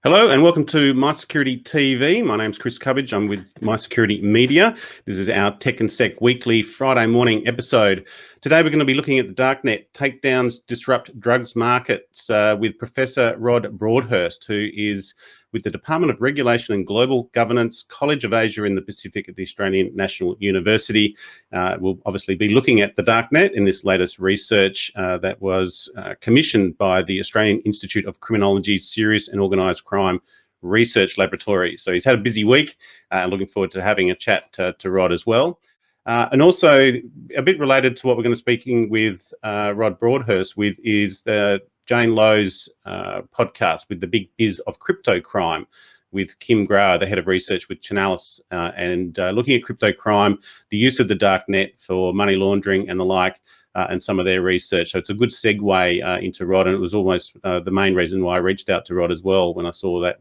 Hello and welcome to My Security TV. My name's Chris Cubbage. I'm with My Security Media. This is our Tech and Sec weekly Friday morning episode. Today we're going to be looking at the Darknet takedowns disrupt drugs markets with Professor Rod Broadhurst, who is with the Department of Regulation and Global Governance, College of Asia in the Pacific at the Australian National University. We'll obviously be looking at the Darknet in this latest research that was commissioned by the Australian Institute of Criminology's Serious and Organised Crime Research Laboratory. So he's had a busy week. Looking forward to having a chat to Rod as well. And also a bit related to what we're going to be speaking with Rod Broadhurst with is the Jane Lowe's podcast with the big biz of crypto crime with Kim Grauer, the head of research with Chainalysis, and looking at crypto crime, the use of the Darknet for money laundering and the like, and some of their research. So it's a good segue into Rod, and it was almost the main reason why I reached out to Rod as well when I saw that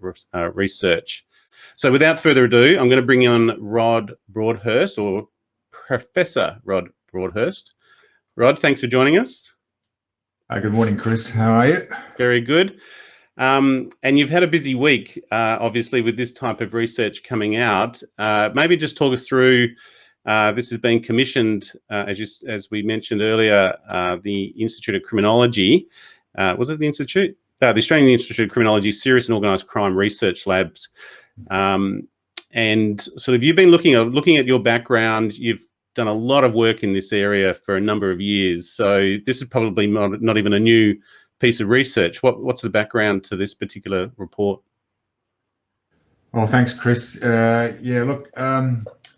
research. So without further ado, I'm going to bring on Rod Broadhurst, or Professor Rod Broadhurst. Rod, thanks for joining us. Good morning, Chris. How are you? Very good. And you've had a busy week, obviously, with this type of research coming out. Maybe just talk us through, this has been commissioned, as we mentioned earlier, the Institute of Criminology. Was it the Institute? The Australian Institute of Criminology, Serious and Organised Crime Research Labs. And sort of you've been looking at your background. You've done a lot of work in this area for a number of years. So this is probably not even a new piece of research. What's the background to this particular report? Well, thanks, Chris. Yeah, look,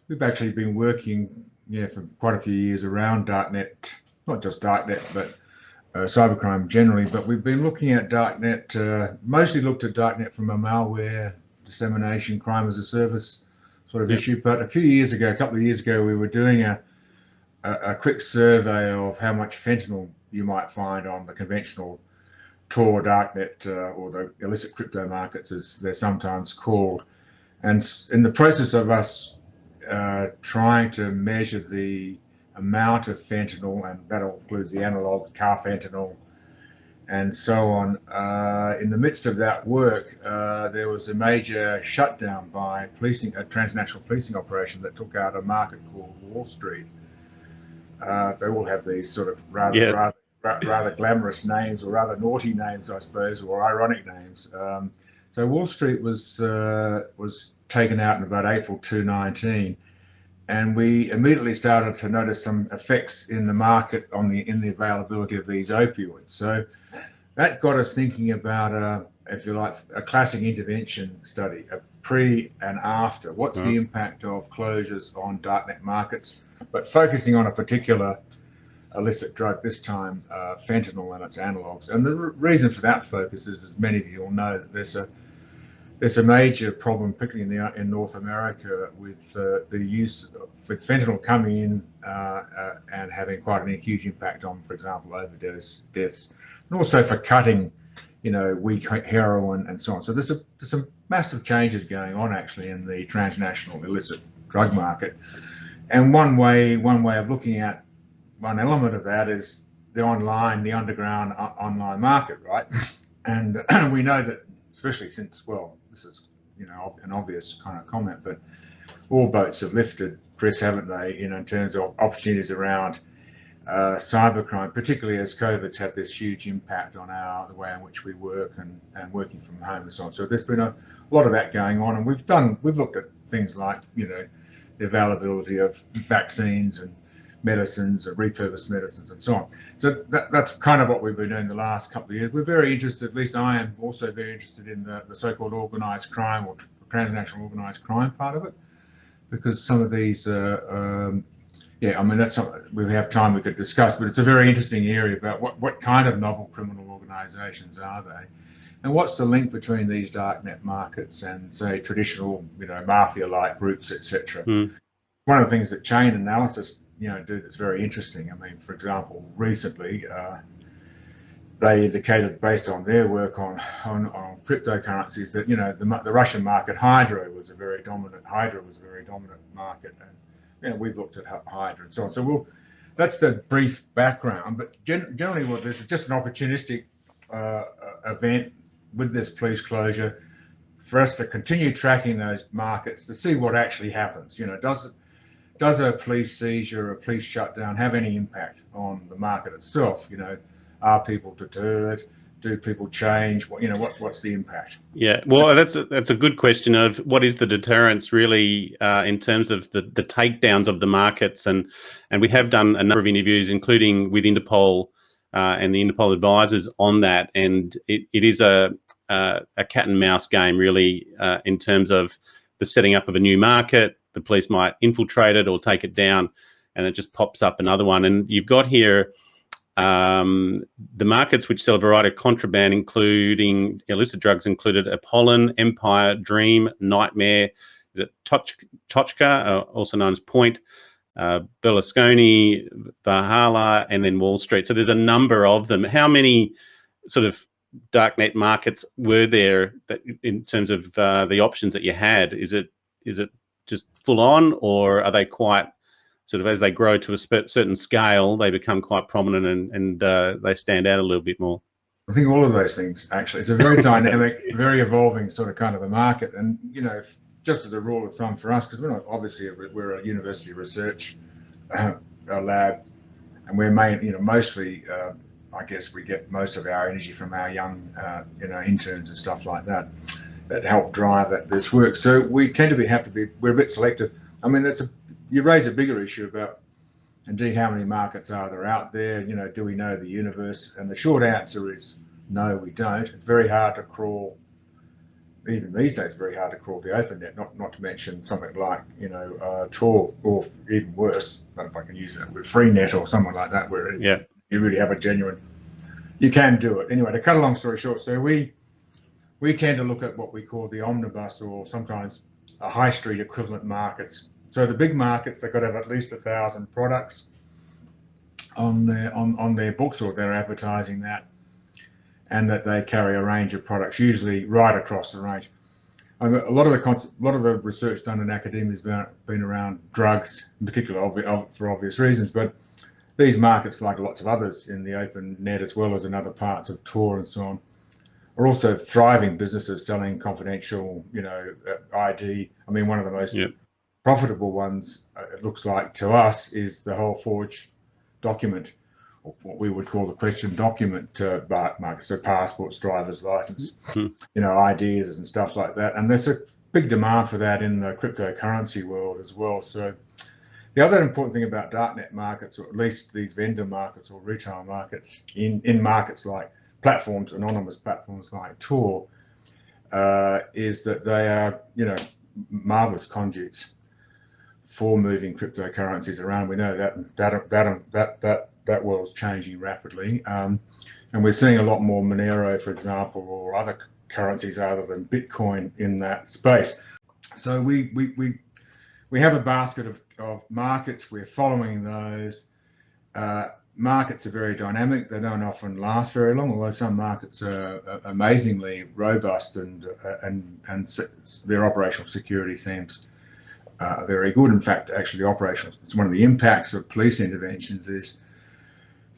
we've actually been working for quite a few years around Darknet, not just Darknet, but cybercrime generally. But we've been looking at Darknet, mostly looked at Darknet from a malware dissemination, crime as a service sort of issue. But a couple of years ago, we were doing a quick survey of how much fentanyl you might find on the conventional Tor Darknet or the illicit crypto markets, as they're sometimes called. And in the process of us trying to measure the amount of fentanyl, and that includes the analog carfentanil and so on, in the midst of that work, there was a major shutdown by a transnational policing operation that took out a market called Wall Street. They all have these sort of rather glamorous names, or rather naughty names, I suppose, or ironic names. So Wall Street was taken out in about April 2019, and we immediately started to notice some effects in the market in the availability of these opioids. So that got us thinking about, if you like, a classic intervention study, a pre and after. What's the impact of closures on Darknet markets, but focusing on a particular illicit drug, this time fentanyl and its analogues. And the reason for that focus is, as many of you will know, that there's a major problem, particularly in North America, with the use with fentanyl coming in and having quite a huge impact on, for example, overdose deaths, and also for cutting, weak heroin and so on. So there's some massive changes going on actually in the transnational illicit drug market. And one way of looking at one element of that is the underground online market, right? And we know that, especially since, well, this is an obvious kind of comment, but all boats have lifted, Chris, haven't they? In terms of opportunities around cybercrime, particularly as COVID's had this huge impact on the way in which we work and working from home and so on. So there's been a lot of that going on, and we've looked at things like the availability of vaccines and medicines, repurposed medicines, and so on. So that's kind of what we've been doing the last couple of years. We're very interested, at least I am also very interested in the so-called organised crime or transnational organised crime part of it, because some of these, I mean, that's something we have time we could discuss, but it's a very interesting area about what kind of novel criminal organisations are they, and what's the link between these darknet markets and, say, traditional, mafia-like groups, etc. One of the things that Chainalysis do that's very interesting. I mean, for example, recently they indicated, based on their work on cryptocurrencies, that the Russian market Hydra was a very dominant market, and we've looked at Hydra and so on. So that's the brief background. But generally, this is just an opportunistic event with this police closure for us to continue tracking those markets to see what actually happens. Does a police seizure or a police shutdown have any impact on the market itself? Are people deterred? Do people change? What's the impact? Yeah, well, that's a good question of what is the deterrence really in terms of the takedowns of the markets, and we have done a number of interviews, including with Interpol and the Interpol advisors on that, and it is a cat and mouse game really in terms of the setting up of a new market. The police might infiltrate it or take it down, and it just pops up another one. And you've got here the markets which sell a variety of contraband, including illicit drugs, included Apollon, Empire, Dream, Nightmare, is it Tochka, also known as Point, Berlusconi, Valhalla, and then Wall Street. So there's a number of them. How many sort of darknet markets were there that, in terms of the options that you had? Is it just full on, or are they quite sort of, as they grow to a certain scale, they become quite prominent and they stand out a little bit more? I think all of those things, actually. It's a very dynamic, very evolving sort of kind of a market. And, just as a rule of thumb for us, because we're a university research lab, and we're mostly, I guess we get most of our energy from our young, interns and stuff like that help drive this work. So we tend to we're a bit selective. I mean, you raise a bigger issue about, indeed, how many markets are there out there? Do we know the universe? And the short answer is no, we don't. It's very hard to crawl, even these days, very hard to crawl the open net, not to mention something like, Tor, or even worse, if I can use that word, freenet or something like that, where you really have you can do it. Anyway, to cut a long story short, so we tend to look at what we call the omnibus, or sometimes a high street equivalent markets. So the big markets, they've got to have at least 1,000 products on their books, or they're advertising that, and that they carry a range of products, usually right across the range. A lot of the research done in academia has been around drugs, in particular, for obvious reasons. But these markets, like lots of others in the open net, as well as in other parts of Tor and so on, are also thriving businesses selling confidential, ID. I mean, one of the most profitable ones, it looks like to us, is the whole forged document, or what we would call the question document market. So passports, driver's license, IDs and stuff like that. And there's a big demand for that in the cryptocurrency world as well. So the other important thing about darknet markets, or at least these vendor markets or retail markets, in markets like platforms, anonymous platforms like Tor, is that they are, marvelous conduits for moving cryptocurrencies around. We know that world's changing rapidly, and we're seeing a lot more Monero, for example, or other currencies other than Bitcoin in that space. So we have a basket of markets. We're following those. Markets are very dynamic. They don't often last very long, although some markets are amazingly robust, and their operational security seems very good. In fact, actually, it's one of the impacts of police interventions is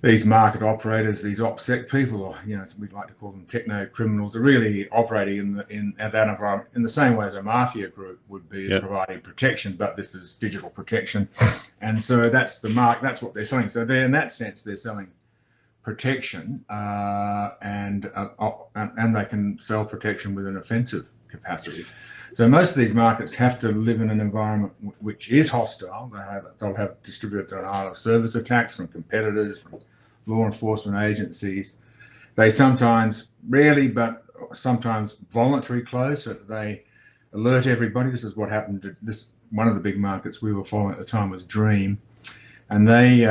these market operators, these OPSEC people, or we'd like to call them techno criminals, are really operating in that environment in the same way as a mafia group would be, providing protection, but this is digital protection, and so that's what they're selling. So in that sense, they're selling protection, and they can sell protection with an offensive capacity. So most of these markets have to live in an environment which is hostile. They'll have distributed denial of service attacks from competitors, from law enforcement agencies. They sometimes, rarely, but sometimes voluntarily close, so that they alert everybody. This is what happened to one of the big markets we were following at the time was Dream, and they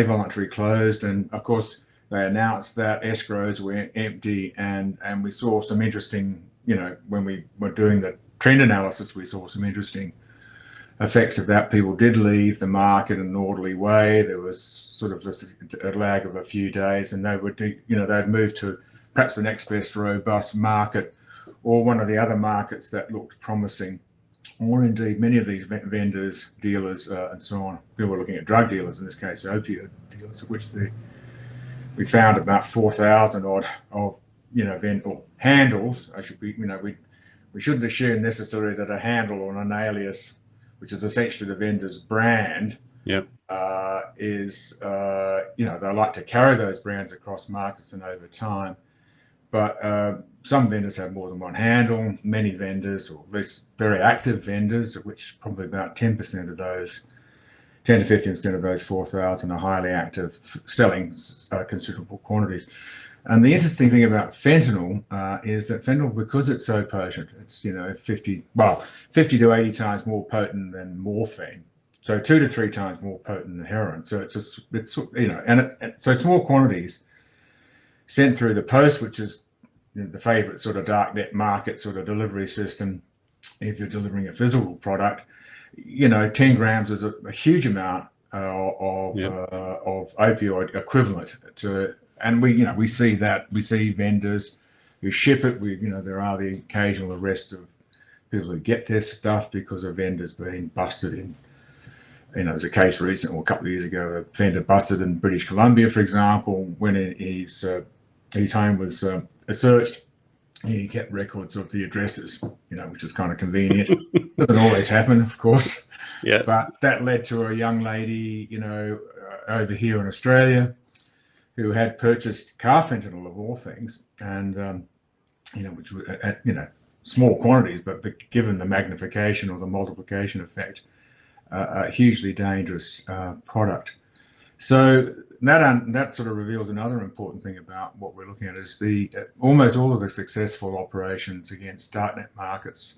voluntarily closed, and of course they announced that escrows were empty, and we saw some interesting, when we were doing the trend analysis, we saw some interesting effects of that. People did leave the market in an orderly way. There was sort of just a lag of a few days, and they'd move to perhaps the next best robust market, or one of the other markets that looked promising, or indeed many of these vendors, dealers, and so on. We were looking at drug dealers, in this case opioid dealers, of which we found about 4,000 odd of handles. We we shouldn't assume necessarily that a handle or an alias, which is essentially the vendor's brand, Yep. is, they like to carry those brands across markets and over time. But some vendors have more than one handle. Many vendors, or at least very active vendors, of which probably about 10% of those, 10 to 15% of those 4,000 are highly active, selling considerable quantities. And the interesting thing about fentanyl is that fentanyl, because it's so potent, it's 50 to 80 times more potent than morphine. So 2 to 3 times more potent than heroin. So so small quantities sent through the post, which is the favourite sort of darknet market sort of delivery system. If you're delivering a physical product, 10 grams is a huge amount of opioid equivalent to, and we see that. We see vendors who ship it. There are the occasional arrest of people who get their stuff because a vendor's been busted in. There's a case recently, a couple of years ago, a vendor busted in British Columbia, for example, when his home was searched. He kept records of the addresses, which was kind of convenient. Doesn't always happen, of course. Yeah. But that led to a young lady, over here in Australia, who had purchased carfentanil of all things, and which was at small quantities, but given the magnification or the multiplication effect, a hugely dangerous product. So that sort of reveals another important thing about what we're looking at is almost all of the successful operations against darknet markets,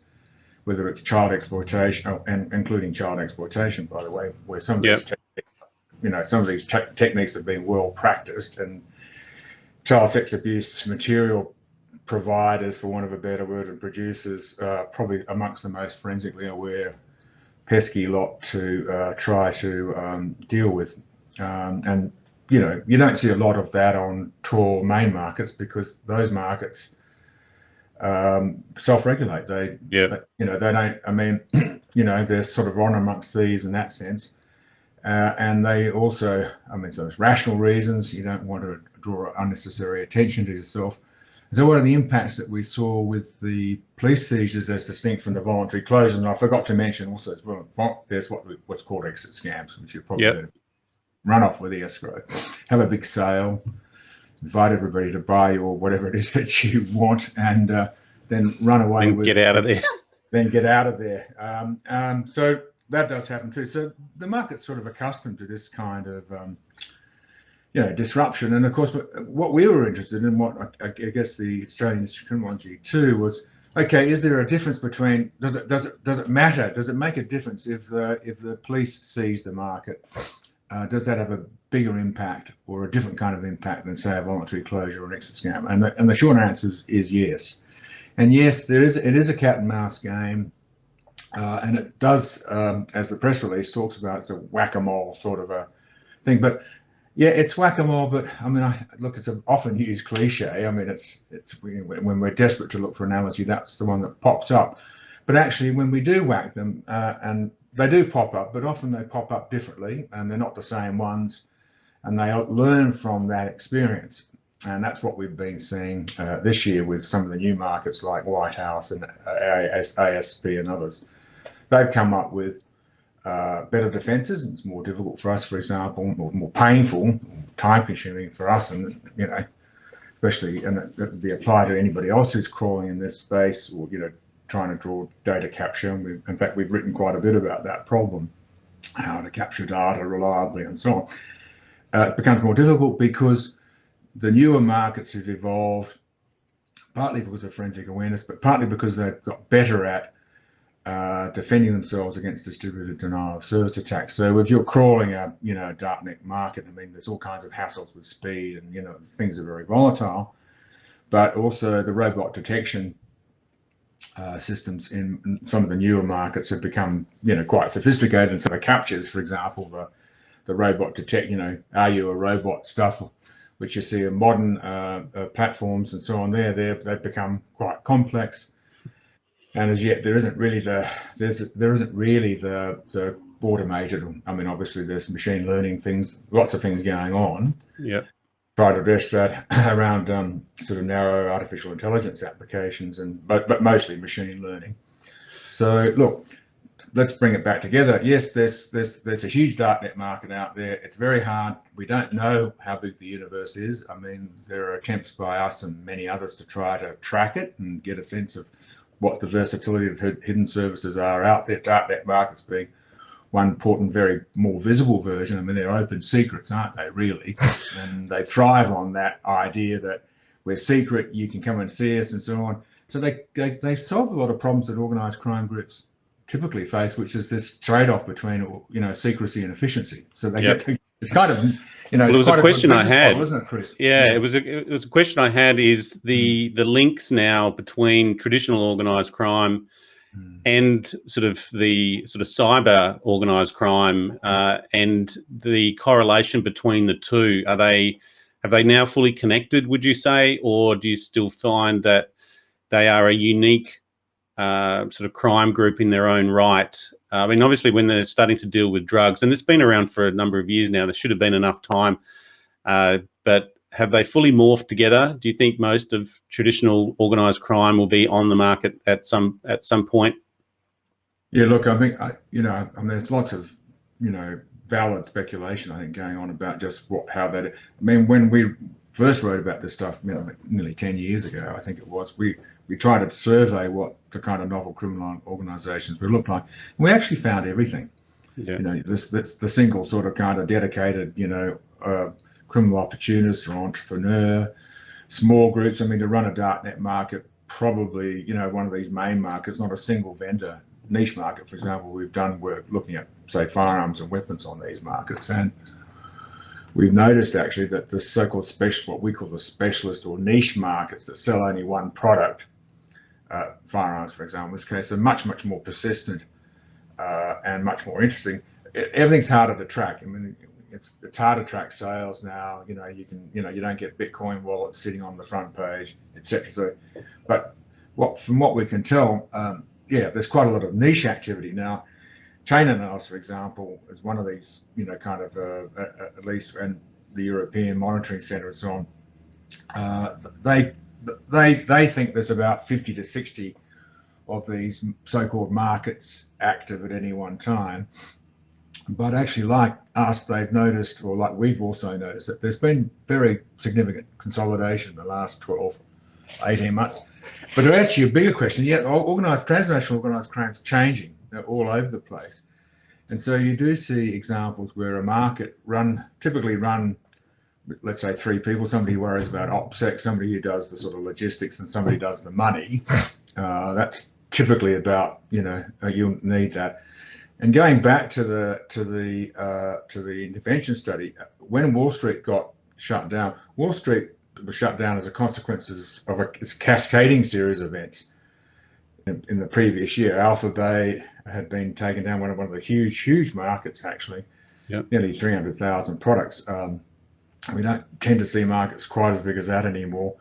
whether it's child exploitation, and including child exploitation, by the way, where some of these techniques have been well practiced, and child sex abuse material providers, for want of a better word, and producers, probably amongst the most forensically aware pesky lot to try to deal with. And you don't see a lot of that on core main markets because those markets self-regulate. They don't. I mean, they're sort of on amongst thieves in that sense, and they also, so there's rational reasons. You don't want to draw unnecessary attention to yourself. So one of the impacts that we saw with the police seizures as distinct from the voluntary closures, and I forgot to mention also as well, there's what's called exit scams, which you're probably going to run off with the escrow, have a big sale, invite everybody to buy you or whatever it is that you want, and then run away and get out of there. Then get out of there. So that does happen too. So the market's sort of accustomed to this kind of disruption. And of course, what we were interested in, what I guess the Australian Institute of Criminology too, was, okay, is there a difference between, does it matter? Does it make a difference if the police seize the market? Does that have a bigger impact or a different kind of impact than, say, a voluntary closure or an exit scam? And the short answer is yes. And yes, it is a cat and mouse game, and it does, as the press release talks about, it's a whack-a-mole sort of a thing. But yeah, it's whack-a-mole, but look, it's an often used cliche. It's when we're desperate to look for an analogy, that's the one that pops up. But actually, when we do whack them, and they do pop up, but often they pop up differently, and they're not the same ones, and they learn from that experience. And that's what we've been seeing this year with some of the new markets like White House and ASP and others. They've come up with better defences, and it's more difficult for us, for example, or more painful, time-consuming for us, and especially, and that would be applied to anybody else who's crawling in this space, or trying to draw data capture. And in fact, we've written quite a bit about that problem, how to capture data reliably and so on. It becomes more difficult because the newer markets have evolved, partly because of forensic awareness, but partly because they've got better at defending themselves against distributed denial of service attacks. So if you're crawling a darknet market, there's all kinds of hassles with speed, and things are very volatile. But also the robot detection systems in some of the newer markets have become quite sophisticated, and sort of captures, for example, the robot detect, are you a robot stuff, which you see in modern platforms and so on. They've become quite complex, and as yet there isn't really the automated. Obviously there's machine learning things, lots of things going on. Yeah. try to address that around sort of narrow artificial intelligence applications, but mostly machine learning. So look, let's bring it back together. Yes, there's a huge darknet market out there. It's very hard. We don't know how big the universe is. I mean, there are attempts by us and many others to try to track it and get a sense of what the versatility of hidden services are out there. Darknet markets being one important, very more visible version. I mean, they're open secrets, aren't they, really? And they thrive on that idea that we're secret, you can come and see us, and so on. So they solve a lot of problems that organised crime groups typically face, which is this trade-off between, you know, secrecy and efficiency. So they get to, it's kind of, you know, well, it was a question I had, wasn't it, Chris? Yeah, it was a question I had. Is the links now between traditional organised crime and sort of cyber organised crime and the correlation between the two? Have they now fully connected, would you say, or do you still find that they are a unique sort of crime group in their own right? I mean, obviously, when they're starting to deal with drugs, and it's been around for a number of years now, there should have been enough time, but have they fully morphed together? Do you think most of traditional organised crime will be on the market at some point? Yeah, look, I think there's lots of, you know, valid speculation, I think, going on about just how that. I mean, when we first wrote about this stuff, you know, nearly 10 years ago, I think it was, we tried to survey what the kind of novel criminal organisations would look like. And we actually found everything. Yeah. You know, the single sort of kind of dedicated, you know, criminal opportunist or entrepreneur, small groups. I mean, to run a darknet market, probably, you know, one of these main markets, not a single vendor niche market. For example, we've done work looking at, say, firearms and weapons on these markets, and we've noticed actually that the so-called what we call the specialist or niche markets that sell only one product, firearms, for example, in this case, are much more persistent and much more interesting. Everything's harder to track. I mean, it's hard to track sales now. You know, you don't get Bitcoin wallets sitting on the front page, etc. So, but from what we can tell, yeah, there's quite a lot of niche activity now. Chain analysis, for example, is one of these, you know, kind of at least, and the European Monitoring Centre and so on. They think there's about 50 to 60 of these so-called markets active at any one time. But actually, like us, they've noticed, or like we've also noticed, that there's been very significant consolidation in the last 12, 18 months. But to answer your bigger question, yeah, transnational organised crime is changing all over the place. And so you do see examples where a market typically run, let's say, 3 people, somebody who worries about OPSEC, somebody who does the sort of logistics, and somebody does the money. That's typically about, you know, you'll need that. And going back to the intervention study, when Wall Street got shut down, Wall Street was shut down as a consequence of a cascading series of events. In the previous year, Alphabet had been taken down, one of the huge markets, actually. Yep. Nearly 300,000 products. We don't tend to see markets quite as big as that anymore.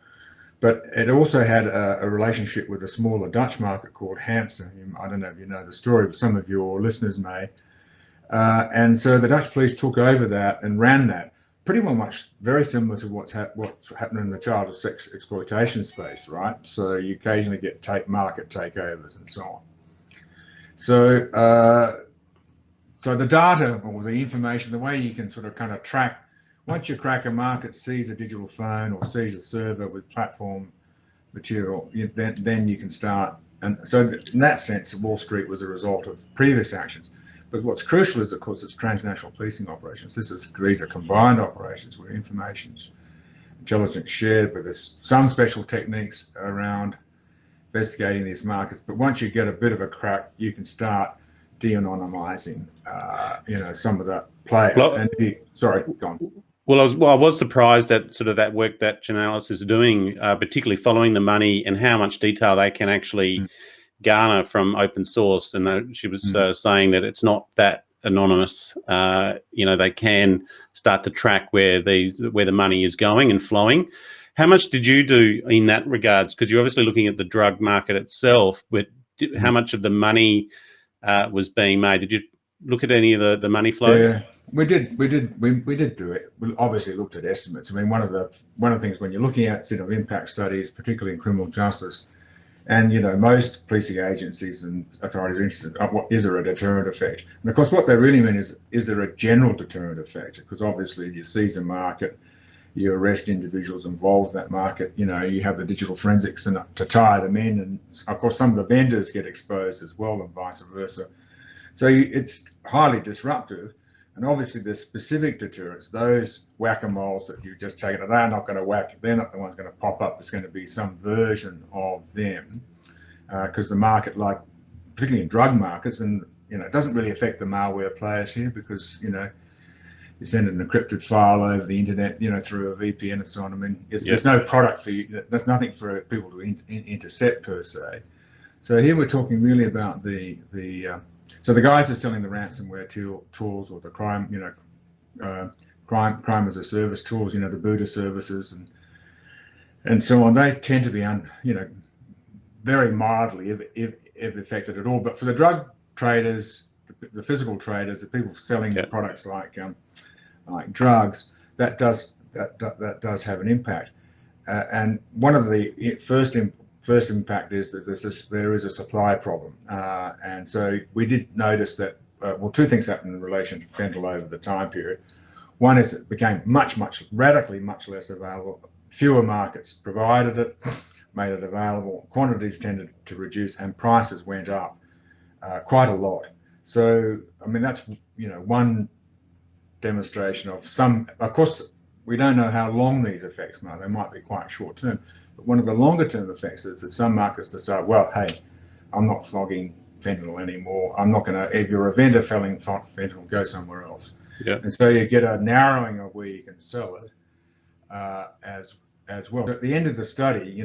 But it also had a relationship with a smaller Dutch market called Hansen. I don't know if you know the story, but some of your listeners may. And so the Dutch police took over that and ran that, pretty much very similar to what's happening in the child sex exploitation space, right? So you occasionally get market takeovers and so on. So so the data or the information, the way you can sort of kind of track, once you crack a market, seize a digital phone or seize a server with platform material, then you can start. And so in that sense, Wall Street was a result of previous actions. But what's crucial is, of course, it's transnational policing operations. These are combined operations where intelligence shared with some special techniques around investigating these markets. But once you get a bit of a crack, you can start de-anonymizing, you know, some of the players. Well, sorry, go on. Well, I was surprised at sort of that work that Chainalysis is doing, particularly following the money and how much detail they can actually garner from open source. And she was saying that it's not that anonymous. You know, they can start to track where the money is going and flowing. How much did you do in that regards? Because you're obviously looking at the drug market itself, but how much of the money was being made? Did you look at any of the money flows? we did do it. We obviously looked at estimates. I mean, one of the things when you're looking at sort of impact studies, particularly in criminal justice, and most policing agencies and authorities are interested in is there a deterrent effect? And of course, what they really mean is there a general deterrent effect? Because obviously, you seize a market, you arrest individuals involved in that market. You have the digital forensics to tie them in, and of course, some of the vendors get exposed as well, and vice versa. So it's highly disruptive. And obviously, the specific deterrents, those whack-a-moles that you just take, they're not going to whack. They're not the ones going to pop up. It's going to be some version of them, because the market, like particularly in drug markets, and it doesn't really affect the malware players here because you send an encrypted file over the internet, through a VPN and so on. I mean, there's no product for you. There's nothing for people to intercept per se. So here we're talking really about so the guys are selling the ransomware tools or the crime as a service tools, the Buddha services and so on. They tend to be very mildly, if affected at all. But for the drug traders, the physical traders, the people selling products like drugs, that does have an impact. And one of the first impact is that there is a supply problem, and so we did notice that two things happened in relation to fentanyl over the time period. One is it became radically much less available. Fewer markets provided it, made it available. Quantities tended to reduce, and prices went up quite a lot. So I mean that's one demonstration of some. Of course, we don't know how long these effects might. They might be quite short term. But one of the longer term effects is that some markets decide, well, hey, I'm not flogging fentanyl anymore. I'm not going to. If you're a vendor selling fentanyl, go somewhere else. Yeah. And so you get a narrowing of where you can sell it as well. At the end of the study,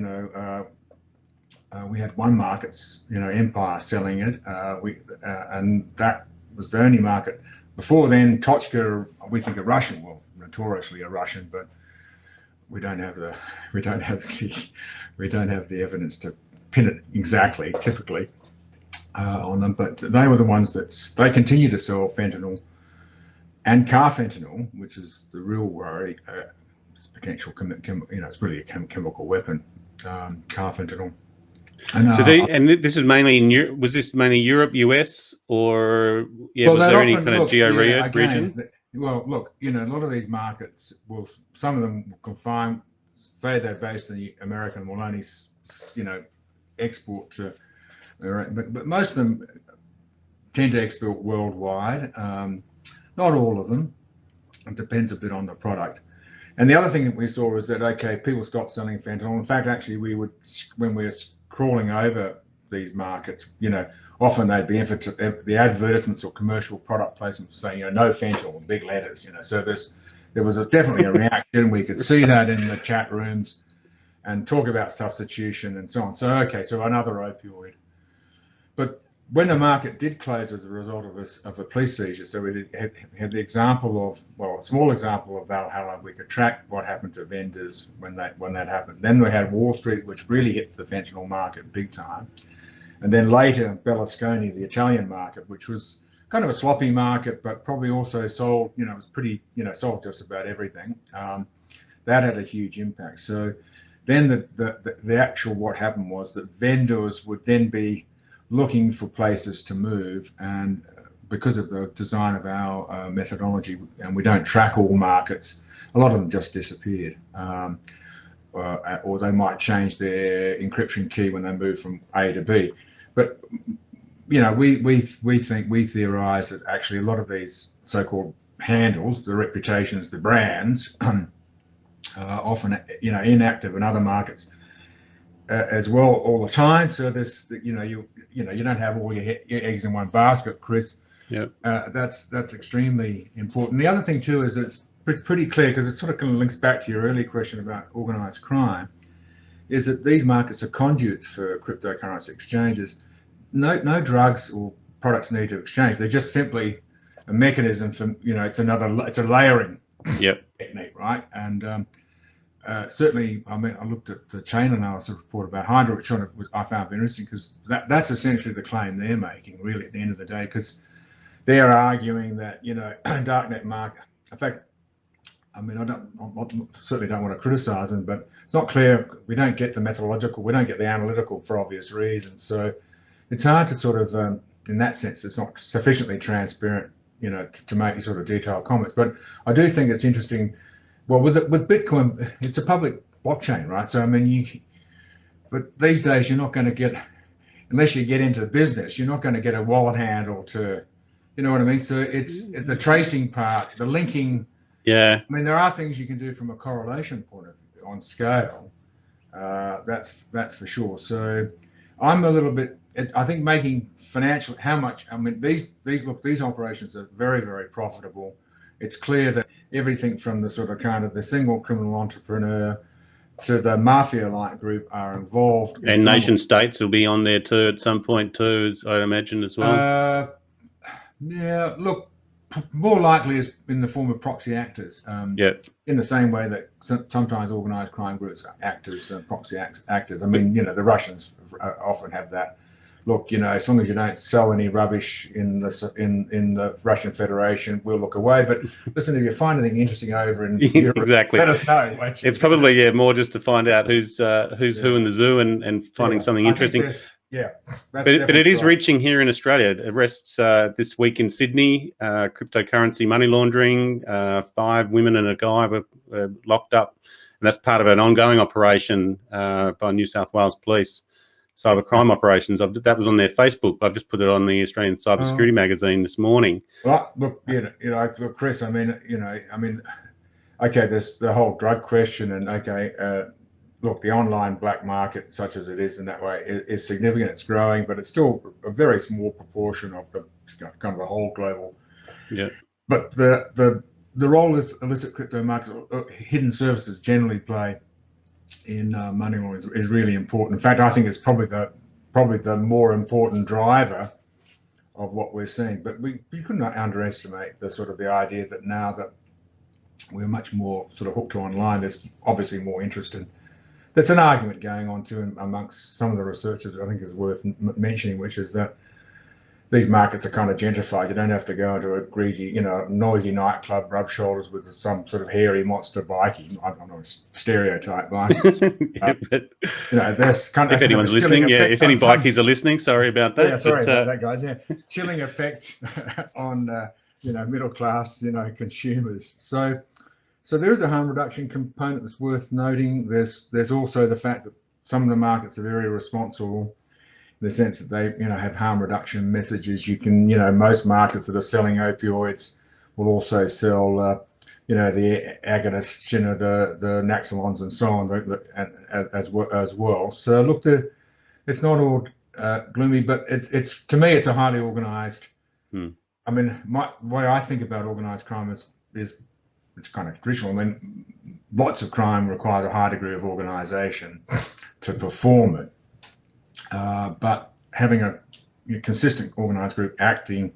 we had one market, Empire selling it, and that was the only market. Before then, Tochka, we think a Russian, well, notoriously a Russian, but we don't have the evidence to pin it exactly, typically, on them. But they were the ones that they continue to sell fentanyl and carfentanil, which is the real worry. It's potential, it's really a chemical weapon, carfentanil. And this is mainly in Europe. Was this mainly Europe, US, or was there any kind of region? Well, look, a lot of these markets some of them will confine, say they're based in the American, will only, export to, but most of them tend to export worldwide. Not all of them. It depends a bit on the product. And the other thing that we saw was that, okay, people stopped selling fentanyl. In fact, actually, when we were crawling over these markets, often they'd be the advertisements or commercial product placements saying, no fentanyl in big letters, So there was definitely a reaction. We could see that in the chat rooms and talk about substitution and so on. So, okay, so another opioid. But when the market did close as a result of a police seizure, so we had the example of, well, a small example of Valhalla. We could track what happened to vendors when that happened. Then we had Wall Street, which really hit the fentanyl market big time. And then later, Berlusconi, the Italian market, which was kind of a sloppy market, but probably also sold, it was pretty, sold just about everything. That had a huge impact. So then the actual what happened was that vendors would then be looking for places to move, and because of the design of our methodology, and we don't track all markets, a lot of them just disappeared, or they might change their encryption key when they move from A to B. But we theorise that actually a lot of these so-called handles, the reputations, the brands, are often inactive in other markets as well all the time. So this, you don't have all your eggs in one basket, Chris. Yeah. That's extremely important. The other thing too is it's pretty clear, because it sort of kind of links back to your earlier question about organised crime, is that these markets are conduits for cryptocurrency exchanges. No drugs or products need to exchange. They're just simply a mechanism for, it's a layering technique, right? And certainly, I mean, I looked at the chain analysis report about Hydra, which I found interesting, because that's essentially the claim they're making, really, at the end of the day, because they're arguing that, darknet market. In fact, I mean, I certainly don't want to criticise them, but it's not clear. We don't get the methodological, we don't get the analytical for obvious reasons. So it's hard to sort of, in that sense, it's not sufficiently transparent, to make sort of detailed comments. But I do think it's interesting. Well, with Bitcoin, it's a public blockchain, right? So I mean, but these days you're not going to get, unless you get into the business, you're not going to get a wallet handle to, you know what I mean? So it's the tracing part, the linking. Yeah. I mean, there are things you can do from a correlation point of view on scale. That's for sure. So I'm a little bit. I think making financial, how much? I mean, these operations are very, very profitable. It's clear that everything from the sort of kind of the single criminal entrepreneur to the mafia-like group are involved. And nation states will be on there too at some point too, I imagine as well. Yeah, look, more likely is in the form of proxy actors. In the same way that sometimes organised crime groups act as proxy actors. I mean, the Russians often have that. Look, as long as you don't sell any rubbish in the Russian Federation, we'll look away. But listen, if you find anything interesting over in Europe, exactly. let us know. It's probably more just to find out who's who in the zoo and finding something interesting. But it is reaching here in Australia. Arrests this week in Sydney, cryptocurrency money laundering. 5 women and a guy were locked up, and that's part of an ongoing operation by New South Wales Police. Cybercrime operations. That was on their Facebook. I've just put it on the Australian Cybersecurity magazine this morning. Well, look, look, Chris. I mean, okay, there's the whole drug question, and look, the online black market, such as it is in that way, is significant. It's growing, but it's still a very small proportion of the kind of the whole global. Yeah. But the role of illicit crypto markets, hidden services generally play in money laundering is really important. In fact, I think it's probably the more important driver of what we're seeing. But we could not underestimate the idea that now that we're much more sort of hooked to online, there's obviously more interest in. There's an argument going on too amongst some of the researchers I think is worth mentioning, which is that these markets are kind of gentrified. You don't have to go into a greasy, noisy nightclub, rub shoulders with some sort of hairy monster bikie. I'm not a stereotype bikie. But there's kind of if anyone's listening, if any bikies are listening, sorry about that. Yeah, sorry about that, guys. Yeah, chilling effect on middle class consumers. So there is a harm reduction component that's worth noting. There's also the fact that some of the markets are very responsible in the sense that they have harm reduction messages. You can most markets that are selling opioids will also sell the agonists, the naxolons and so on as well. So look, it's not all gloomy, but it's to me it's a highly organised. I mean, the way I think about organised crime is it's kind of traditional. I mean, lots of crime requires a high degree of organisation to perform it. But having a consistent organised group acting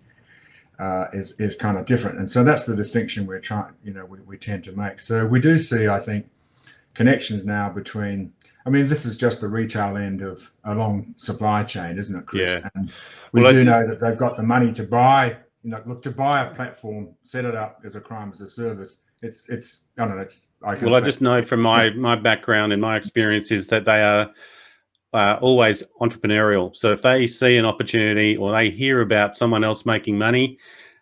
is kind of different, and so that's the distinction we're trying. We tend to make. So we do see, I think, connections now between. I mean, this is just the retail end of a long supply chain, isn't it, Chris? Yeah. And we do know that they've got the money to buy. To buy a platform, set it up as a crime as a service. It's I don't know. I just know from my background and my experience is that they are always entrepreneurial. So if they see an opportunity or they hear about someone else making money,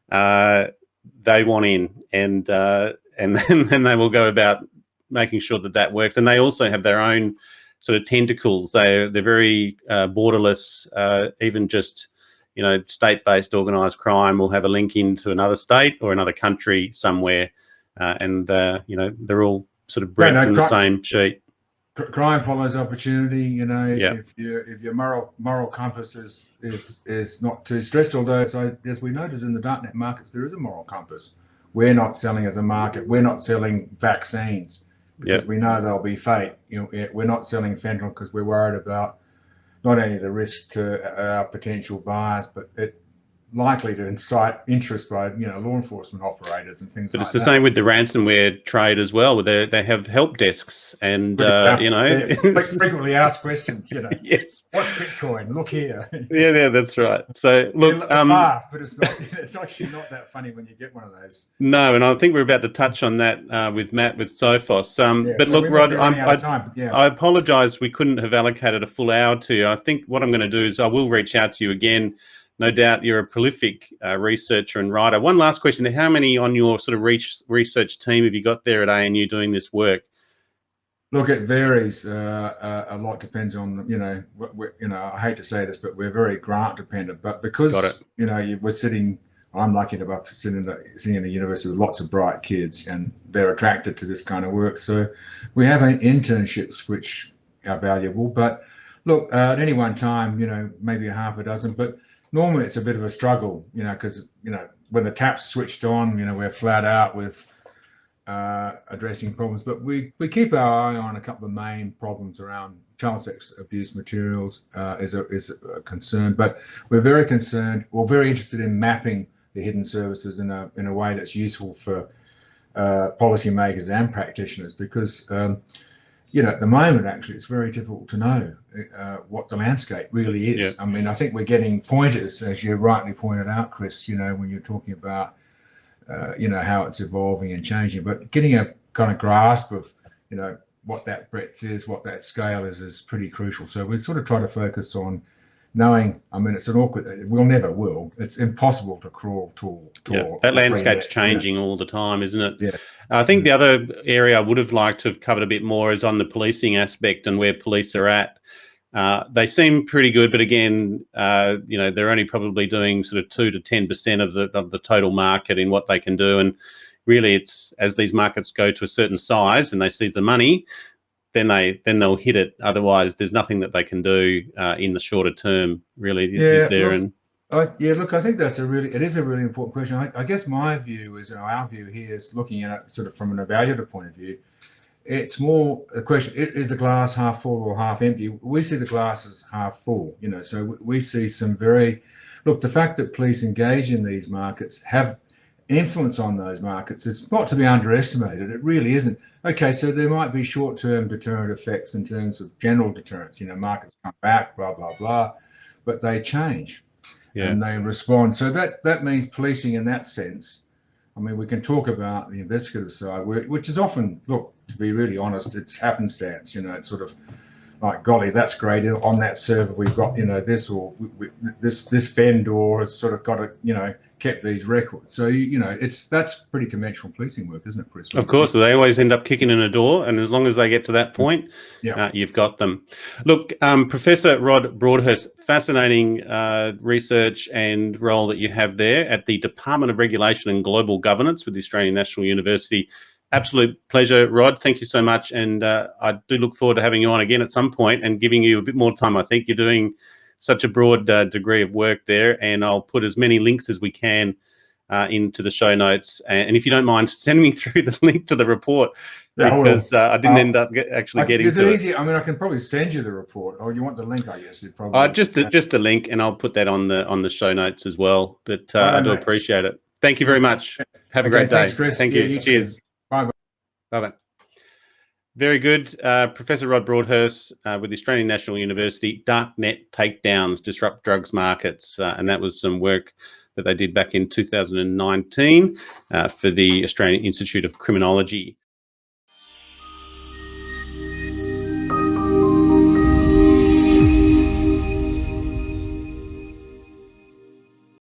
they want in, and then they will go about making sure that works. And they also have their own sort of tentacles. They're very borderless. Even just state-based organised crime will have a link into another state or another country somewhere, and they're all sort of bred from the same sheet. Crime follows opportunity. If your moral compass is not too stressed, although as we noticed in the darknet markets, there is a moral compass. We're not selling as a market. We're not selling vaccines because we know they'll be fake. We're not selling fentanyl because we're worried about not only the risk to our potential buyers, but likely to incite interest by law enforcement operators and things But it's like the that. same with the ransomware trade as well. Where they have help desks, and Good example. you know, Frequently asked questions. yes, What's Bitcoin? Look here. yeah, that's right. So look, Laugh, but it's not. It's actually not that funny when you get one of those. no, and I think we're about to touch on that with Matt with Sophos. Yeah, But so look, we might Rod, be running out of time. Yeah. I apologise we couldn't have allocated a full hour to you. I think what I'm going to do is I will reach out to you again. No doubt you're a prolific researcher and writer. One last question: how many on your sort of research team have you got there at ANU doing this work? Look, it varies a lot. Depends on I hate to say this, but we're very grant dependent. But because we're sitting, I'm lucky enough to sit in a university with lots of bright kids, and they're attracted to this kind of work. So we have internships which are valuable. But look, at any one time, maybe a half a dozen. But normally it's a bit of a struggle, because when the tap's switched on, we're flat out with addressing problems, but we keep our eye on a couple of main problems around child sex abuse materials is a concern, but we're very concerned, or very interested in mapping the hidden services in a way that's useful for policymakers and practitioners, because at the moment actually it's very difficult to know what the landscape really is. Yeah. I mean, I think we're getting pointers, as you rightly pointed out, Chris, when you're talking about how it's evolving and changing, but getting a kind of grasp of, what that breadth is, what that scale is pretty crucial. So we sort of try to focus on knowing, I mean, it's an awkward, we'll never will, it's impossible to crawl tall. Yeah, that landscape's changing all the time, isn't it? Yeah. I think the other area I would have liked to have covered a bit more is on the policing aspect and where police are at. They seem pretty good, but again, they're only probably doing sort of 2 to 10% of the total market in what they can do. And really, it's as these markets go to a certain size and they see the money, then they'll hit it. Otherwise, there's nothing that they can do in the shorter term. Really, is there? Look, I think it is a really important question. I guess my view is, our view here is looking at it sort of from an evaluative point of view. It's more a question, is the glass half full or half empty? We see the glass as half full, so we see the fact that police engage in these markets, have influence on those markets, is not to be underestimated. It really isn't. Okay, so there might be short-term deterrent effects in terms of general deterrence, markets come back, blah, blah, blah, but they change and they respond. So that means policing in that sense. I mean, we can talk about the investigative side, which is often, look, to be really honest, it's happenstance. It's sort of like, golly, that's great. On that server, we've got, this, or this vendor has sort of got kept these records. So, that's pretty conventional policing work, isn't it, Chris? Of course, they always end up kicking in a door, and as long as they get to that point, you've got them. Look, Professor Rod Broadhurst, fascinating research and role that you have there at the Department of Regulation and Global Governance with the Australian National University. Absolute pleasure, Rod. Thank you so much, and I do look forward to having you on again at some point and giving you a bit more time. I think you're doing such a broad degree of work there, and I'll put as many links as we can into the show notes. And if you don't mind, send me through the link to the report, because I didn't end up actually getting to it. I mean, I can probably send you the report, or you want the link, I guess. Probably just the link, and I'll put that on the show notes as well. But I do appreciate it. Thank you very much. Have a great day. Thanks, Chris. Thank you. Cheers. Bye. Bye-bye. Very good. Professor Rod Broadhurst with the Australian National University, Darknet takedowns, disrupt drugs markets. And that was some work that they did back in 2019 for the Australian Institute of Criminology.